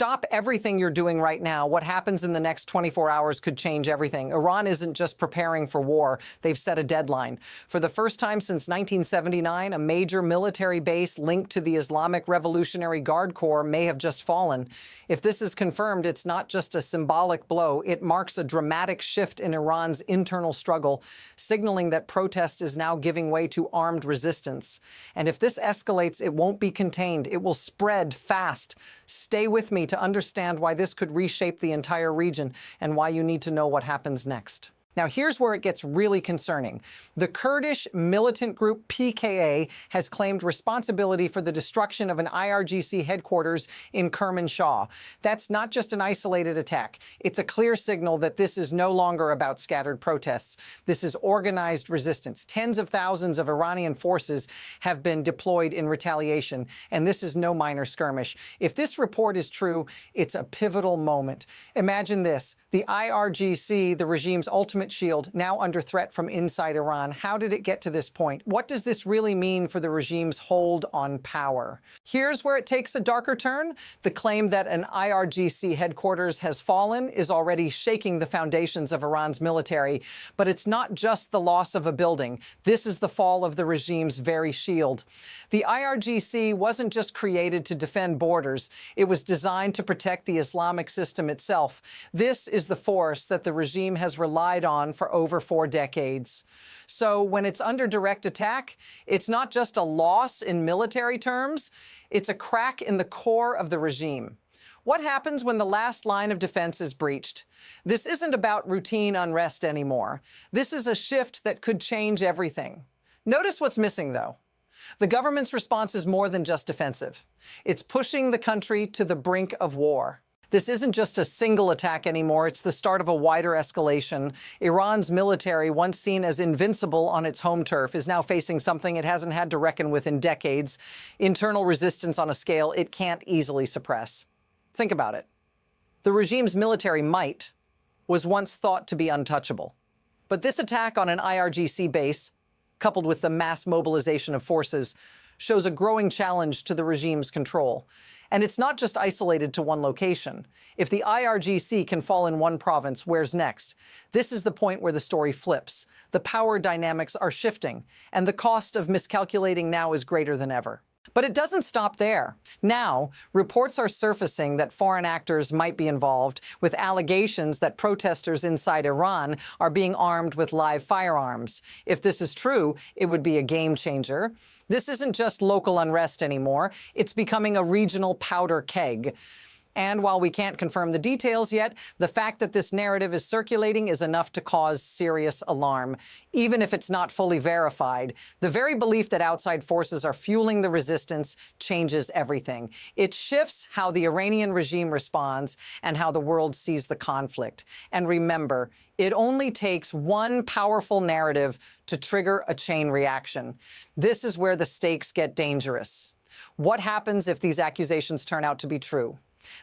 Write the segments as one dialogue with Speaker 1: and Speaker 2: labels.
Speaker 1: Stop everything you're doing right now. What happens in the next 24 hours could change everything. Iran isn't just preparing for war. They've set a deadline. For the first time since 1979, a major military base linked to the Islamic Revolutionary Guard Corps may have just fallen. If this is confirmed, it's not just a symbolic blow. It marks a dramatic shift in Iran's internal struggle, signaling that protest is now giving way to armed resistance. And if this escalates, it won't be contained. It will spread fast. Stay with me to understand why this could reshape the entire region and why you need to know what happens next. Now, here's where it gets really concerning. The Kurdish militant group PKK has claimed responsibility for the destruction of an IRGC headquarters in Kermanshah. That's not just an isolated attack. It's a clear signal that this is no longer about scattered protests. This is organized resistance. Tens of thousands of Iranian forces have been deployed in retaliation, and this is no minor skirmish. If this report is true, it's a pivotal moment. Imagine this: the IRGC, the regime's ultimate shield, now under threat from inside Iran. How did it get to this point? What does this really mean for the regime's hold on power? Here's where it takes a darker turn. The claim that an IRGC headquarters has fallen is already shaking the foundations of Iran's military. But it's not just the loss of a building. This is the fall of the regime's very shield. The IRGC wasn't just created to defend borders. It was designed to protect the Islamic system itself. This is the force that the regime has relied on for over 4 decades. So when it's under direct attack, it's not just a loss in military terms, it's a crack in the core of the regime. What happens when the last line of defense is breached? This isn't about routine unrest anymore. This is a shift that could change everything. Notice what's missing, though. The government's response is more than just defensive. It's pushing the country to the brink of war. This isn't just a single attack anymore. It's the start of a wider escalation. Iran's military, once seen as invincible on its home turf, is now facing something it hasn't had to reckon with in decades: internal resistance on a scale it can't easily suppress. Think about it. The regime's military might was once thought to be untouchable. But this attack on an IRGC base, coupled with the mass mobilization of forces, shows a growing challenge to the regime's control. And it's not just isolated to one location. If the IRGC can fall in one province, where's next? This is the point where the story flips. The power dynamics are shifting, and the cost of miscalculating now is greater than ever. But it doesn't stop there. Now, reports are surfacing that foreign actors might be involved, with allegations that protesters inside Iran are being armed with live firearms. If this is true, it would be a game changer. This isn't just local unrest anymore. It's becoming a regional powder keg. And while we can't confirm the details yet, the fact that this narrative is circulating is enough to cause serious alarm. Even if it's not fully verified, the very belief that outside forces are fueling the resistance changes everything. It shifts how the Iranian regime responds and how the world sees the conflict. And remember, it only takes one powerful narrative to trigger a chain reaction. This is where the stakes get dangerous. What happens if these accusations turn out to be true?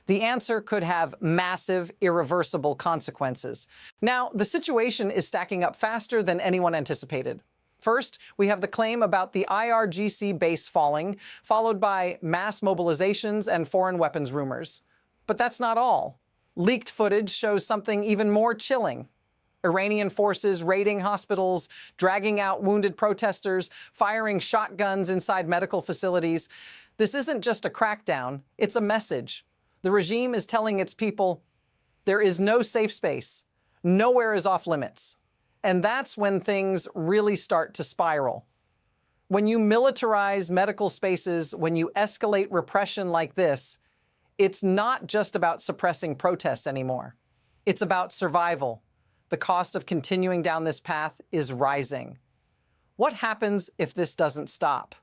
Speaker 1: The answer could have massive, irreversible consequences. Now, the situation is stacking up faster than anyone anticipated. First, we have the claim about the IRGC base falling, followed by mass mobilizations and foreign weapons rumors. But that's not all. Leaked footage shows something even more chilling. Iranian forces raiding hospitals, dragging out wounded protesters, firing shotguns inside medical facilities. This isn't just a crackdown, it's a message. The regime is telling its people, there is no safe space. Nowhere is off limits. And that's when things really start to spiral. When you militarize medical spaces, when you escalate repression like this, it's not just about suppressing protests anymore. It's about survival. The cost of continuing down this path is rising. What happens if this doesn't stop?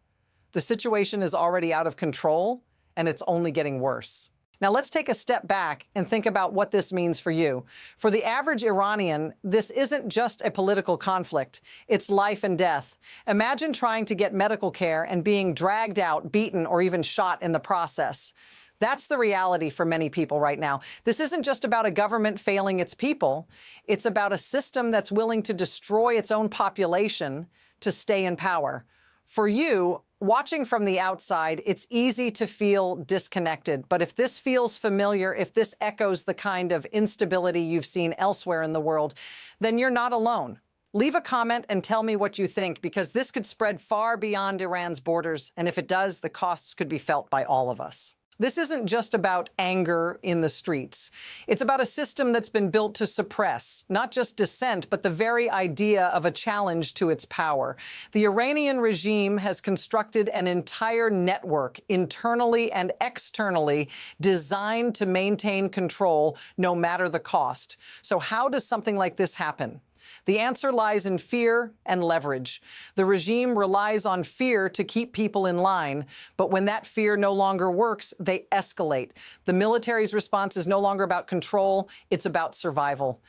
Speaker 1: The situation is already out of control, and it's only getting worse. Now let's take a step back and think about what this means for you. For the average Iranian, this isn't just a political conflict. It's life and death. Imagine trying to get medical care and being dragged out, beaten, or even shot in the process. That's the reality for many people right now. This isn't just about a government failing its people. It's about a system that's willing to destroy its own population to stay in power. For you, Watching from the outside, it's easy to feel disconnected. But if this feels familiar, if this echoes the kind of instability you've seen elsewhere in the world, then you're not alone. Leave a comment and tell me what you think, because this could spread far beyond Iran's borders. And if it does, the costs could be felt by all of us. This isn't just about anger in the streets. It's about a system that's been built to suppress, not just dissent, but the very idea of a challenge to its power. The Iranian regime has constructed an entire network, internally and externally, designed to maintain control no matter the cost. So how does something like this happen? The answer lies in fear and leverage. The regime relies on fear to keep people in line, but when that fear no longer works, they escalate. The military's response is no longer about control, it's about survival.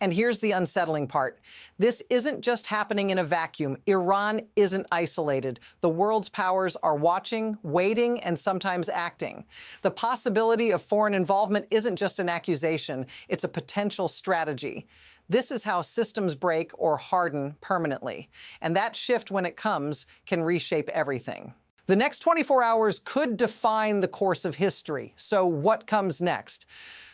Speaker 1: And here's the unsettling part. This isn't just happening in a vacuum. Iran isn't isolated. The world's powers are watching, waiting, and sometimes acting. The possibility of foreign involvement isn't just an accusation, it's a potential strategy. This is how systems break or harden permanently. And that shift, when it comes, can reshape everything. The next 24 hours could define the course of history. So what comes next?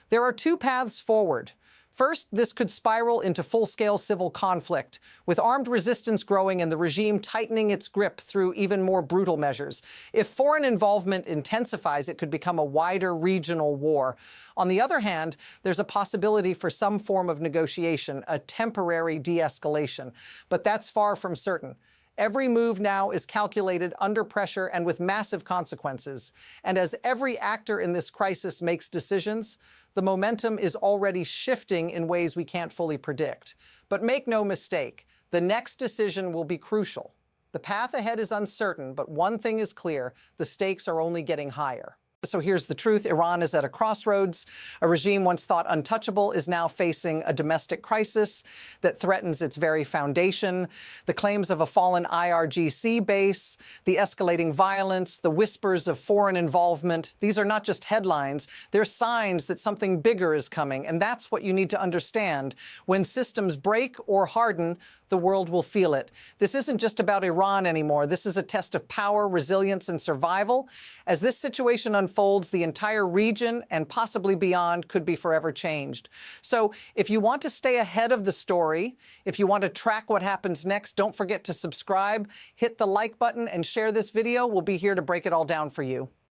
Speaker 1: There are two paths forward. First, this could spiral into full-scale civil conflict, with armed resistance growing and the regime tightening its grip through even more brutal measures. If foreign involvement intensifies, it could become a wider regional war. On the other hand, there's a possibility for some form of negotiation, a temporary de-escalation. But that's far from certain. Every move now is calculated under pressure and with massive consequences. And as every actor in this crisis makes decisions, the momentum is already shifting in ways we can't fully predict. But make no mistake, the next decision will be crucial. The path ahead is uncertain, but one thing is clear: the stakes are only getting higher. So here's the truth. Iran is at a crossroads. A regime once thought untouchable is now facing a domestic crisis that threatens its very foundation. The claims of a fallen IRGC base, the escalating violence, the whispers of foreign involvement, these are not just headlines. They're signs that something bigger is coming. And that's what you need to understand. When systems break or harden, the world will feel it. This isn't just about Iran anymore. This is a test of power, resilience, and survival. As this situation unfolds, the entire region and possibly beyond could be forever changed. So if you want to stay ahead of the story, if you want to track what happens next, don't forget to subscribe, hit the like button, and share this video. We'll be here to break it all down for you.